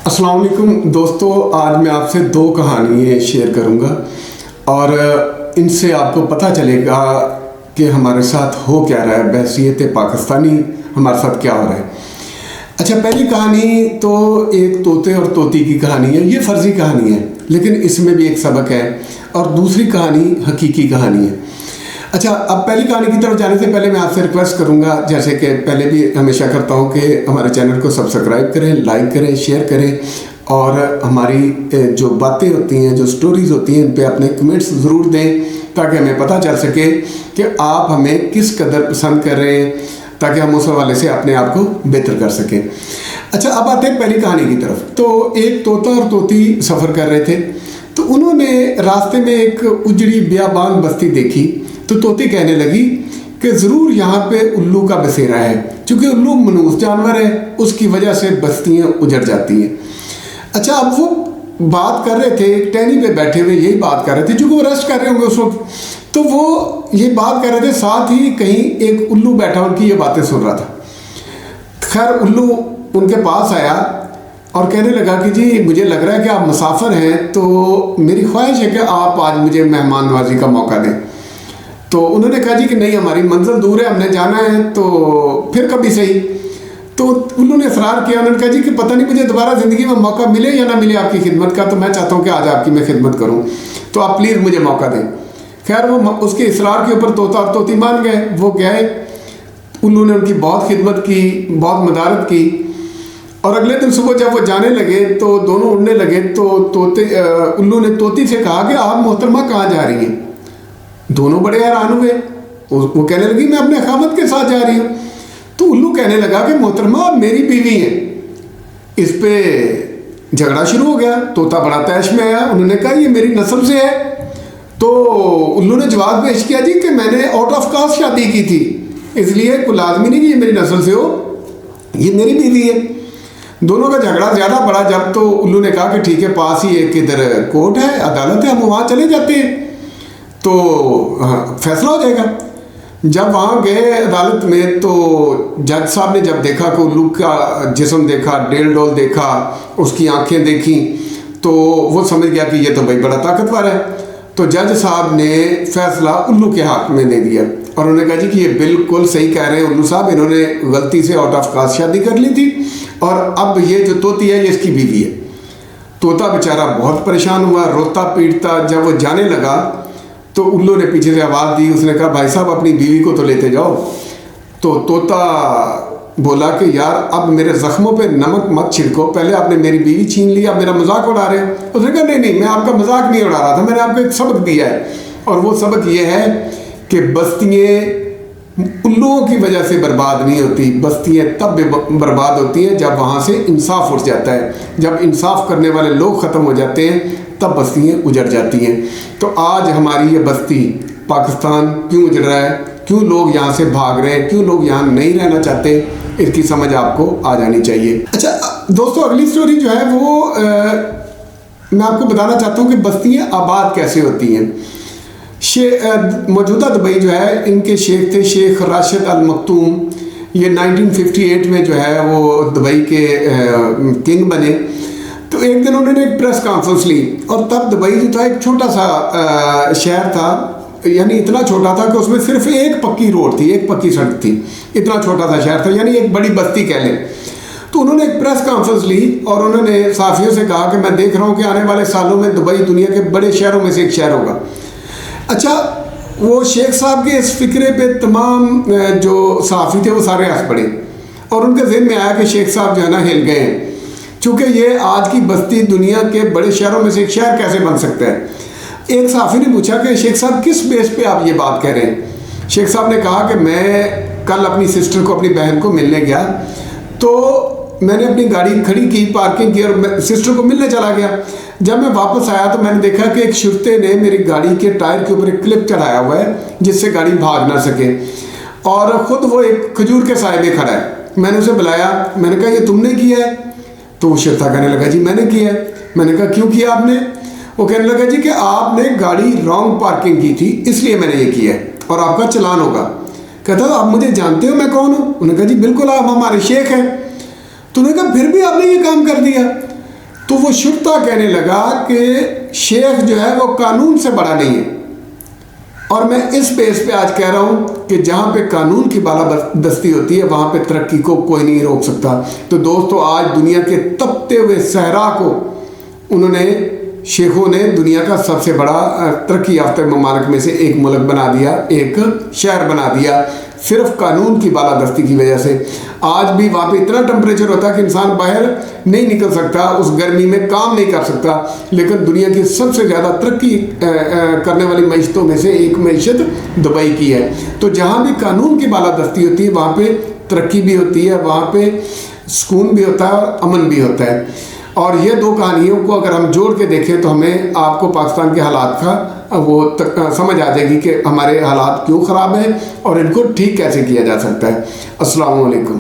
अस्सलाम वालेकुम दोस्तों, आज मैं आपसे दो कहानियाँ शेयर करूँगा और इनसे आपको पता चलेगा कि हमारे साथ हो क्या रहा है, बहसीयत पाकिस्तानी हमारे साथ क्या हो रहा है। अच्छा, पहली कहानी तो एक तोते और तोती की कहानी है। ये फ़र्ज़ी कहानी है लेकिन इसमें भी एक सबक है, और दूसरी कहानी हकीकी कहानी है। अच्छा, अब पहली कहानी की तरफ जाने से पहले मैं आपसे रिक्वेस्ट करूंगा, जैसे कि पहले भी हमेशा करता हूं, कि हमारे चैनल को सब्सक्राइब करें, लाइक करें, शेयर करें, और हमारी जो बातें होती हैं, जो स्टोरीज़ होती हैं, इन पे अपने कमेंट्स ज़रूर दें ताकि हमें पता चल सके कि आप हमें किस कदर पसंद कर रहे हैं, ताकि हम उस हवाले से अपने आप को बेहतर कर सकें। अच्छा, अब आते हैं पहली कहानी की तरफ। तो एक तोता और तोती सफ़र कर रहे थे, तो उन्होंने रास्ते में एक उजड़ी बियाबान बस्ती देखी। तो तोती कहने लगी कि ज़रूर यहाँ पे उल्लू का बसेरा है, क्योंकि उल्लू मनूस जानवर है, उसकी वजह से बस्तियाँ उजड़ जाती हैं। अच्छा, अब वो बात कर रहे थे, टहनी पे बैठे हुए यही बात कर रहे थे, क्योंकि वो रेस्ट कर रहे होंगे उस वक्त। तो वो ये बात कर रहे थे, साथ ही कहीं एक उल्लू बैठा उनकी ये बातें सुन रहा था। खैर, उल्लू उनके पास आया और कहने लगा कि जी, मुझे लग रहा है कि आप मुसाफिर हैं, तो मेरी ख्वाहिश है कि आप आज मुझे मेहमान नवाजी का मौका दें। तो उन्होंने कहा जी कि नहीं, हमारी मंजिल दूर है, हमने जाना है, तो फिर कभी सही। तो उल्लू ने इसरार किया। उन्होंने कहा जी कि पता नहीं मुझे दोबारा ज़िंदगी में मौका मिले या ना मिले आपकी खिदमत का, तो मैं चाहता हूँ कि आज आपकी मैं खिदमत करूँ, तो आप प्लीज़ मुझे मौका दें। खैर, वो उसके इसरार के ऊपर तोता और तोती मान गए। वो गए, उल्लू ने उनकी बहुत खिदमत की, बहुत मदारत की, और अगले दिन सुबह जब वो जाने लगे तो दोनों उड़ने लगे। तो उल्लू ने तोती से कहा कि आप मोहतरमा कहाँ जा रही हैं? दोनों बड़े हैरान हुए। वो कहने लगी मैं अपने खामद के साथ जा रही हूँ। तो उल्लू कहने लगा कि मोहतरमा मेरी बीवी है। इस पे झगड़ा शुरू हो गया। तोता बड़ा तैश में आया। उन्होंने कहा ये मेरी नस्ल से है। तो उल्लू ने जवाब पेश किया जी कि मैंने आउट ऑफ कास्ट शादी की थी, इसलिए कोई लाजमी नहीं कि ये मेरी नस्ल से हो, ये मेरी बीवी है। दोनों का झगड़ा ज़्यादा बढ़ा। जब तो उल्लू ने कहा कि ठीक है, पास ही एक इधर कोर्ट है, अदालत है, हम वहाँ चले जाते हैं, तो फैसला हो जाएगा। जब वहाँ गए अदालत में, तो जज साहब ने जब देखा कि उल्लू का जिस्म देखा, डेल डोल देखा, उसकी आंखें देखी, तो वो समझ गया कि ये तो भाई बड़ा ताकतवर है। तो जज साहब ने फैसला उल्लू के हाथ में दे दिया और उन्होंने कहा जी कि ये बिल्कुल सही कह रहे हैं उल्लू साहब, इन्होंने गलती से आउट ऑफ कास्ट शादी कर ली थी, और अब ये जो तोती है ये इसकी बीवी है। तोता बेचारा बहुत परेशान हुआ, रोता पीटता। जब वो जाने लगा तो उल्लू ने पीछे से आवाज़ दी। उसने कहा भाई साहब, अपनी बीवी को तो लेते जाओ। तो तोता बोला कि यार, अब मेरे ज़ख्मों पे नमक मत छिड़को, पहले आपने मेरी बीवी छीन लिया, मेरा मजाक उड़ा रहे हो। उसने कहा नहीं, मैं आपका मजाक नहीं उड़ा रहा था, मैंने आपको एक सबक दिया है, और वो सबक ये है कि बस्तियाँ उल्लुओं की वजह से बर्बाद नहीं होती। बस्तियाँ तब बर्बाद होती हैं जब वहाँ से इंसाफ उठ जाता है। जब इंसाफ करने वाले लोग ख़त्म हो जाते हैं तब बस्तियाँ उजड़ जाती हैं। तो आज हमारी ये बस्ती पाकिस्तान क्यों उजड़ रहा है, क्यों लोग यहाँ से भाग रहे हैं, क्यों लोग यहाँ नहीं रहना चाहते, इसकी समझ आपको आ जानी चाहिए। अच्छा दोस्तों, अगली स्टोरी जो है वो मैं आपको बताना चाहता हूँ कि बस्तियाँ आबाद कैसे होती हैं। मौजूदा दुबई जो है, इनके शेख थे शेख राशिद अल मखतूम। ये 1958 में जो है वो दुबई के किंग बने। तो एक दिन उन्होंने एक प्रेस कॉन्फ्रेंस ली, और तब दुबई जो था एक छोटा सा शहर था, यानी इतना छोटा था कि उसमें सिर्फ एक पक्की रोड थी, एक पक्की सड़क थी। इतना छोटा सा शहर था, यानी एक बड़ी बस्ती कह लें। तो उन्होंने एक प्रेस कॉन्फ्रेंस ली और उन्होंने साफियों से कहा कि मैं देख रहा हूँ कि आने वाले सालों में दुबई दुनिया के बड़े शहरों में से एक शहर होगा। अच्छा, वो शेख साहब के इस फिक्रे पे तमाम जो सहाफ़ी थे वो सारे हंस पड़े, और उनके ज़हन में आया कि शेख साहब जो है ना हिल गए हैं, चूँकि ये आज की बस्ती दुनिया के बड़े शहरों में से एक शहर कैसे बन सकता है। एक सहाफ़ी ने पूछा कि शेख साहब, किस बेस पे आप ये बात कह रहे हैं? शेख साहब ने कहा कि मैं कल अपनी सिस्टर को, अपनी बहन को मिलने गया, तो मैंने अपनी गाड़ी खड़ी की, पार्किंग की, और सिस्टर को मिलने चला गया। जब मैं वापस आया तो मैंने देखा कि एक शुरते ने मेरी गाड़ी के टायर के ऊपर एक क्लिप चढ़ाया हुआ है जिससे गाड़ी भाग ना सके, और ख़ुद वो एक खजूर के साए में खड़ा है। मैंने उसे बुलाया, मैंने कहा ये तुमने किया है? तो वो शुरता कहने लगा जी मैंने किया है। मैंने कहा क्यों किया आपने? वो कहने लगा जी कि आपने गाड़ी रॉन्ग पार्किंग की थी, इसलिए मैंने ये किया है, और आपका चालान होगा। कहता आप मुझे जानते हो मैं कौन हूँ? उन्होंने कहा जी बिल्कुल, आप हमारे शेख हैं। तो उन्होंने कहा फिर भी आपने ये काम कर दिया। वो शुरता कहने लगा कि शेख जो है वो कानून से बड़ा नहीं है। और मैं इस बेस पे आज कह रहा हूँ कि जहाँ पे कानून की बालादस्ती होती है वहाँ पे तरक्की को कोई नहीं रोक सकता। तो दोस्तों, आज दुनिया के तपते हुए सहरा को उन्होंने, शेखों ने दुनिया का सबसे बड़ा तरक्की याफ्ता ममालिक में से एक मुल्क बना दिया, एक शहर बना दिया, सिर्फ कानून की बालादस्ती की वजह से। आज भी वहाँ पे इतना टेम्परेचर होता है कि इंसान बाहर नहीं निकल सकता, उस गर्मी में काम नहीं कर सकता। लेकिन दुनिया की सबसे ज़्यादा तरक्की करने वाली मईशतों में से एक मईशत दुबई की है। तो जहाँ भी कानून की बालादस्ती होती है वहाँ पे तरक्की भी होती है, वहाँ पे सुकून भी होता है और अमन भी होता है। और ये दो कहानियों को अगर हम जोड़ के देखें तो हमें, आपको पाकिस्तान के हालात का वो समझ आ जाएगी कि हमारे हालात क्यों ख़राब हैं और इनको ठीक कैसे किया जा सकता है। अस्सलाम वालेकुम।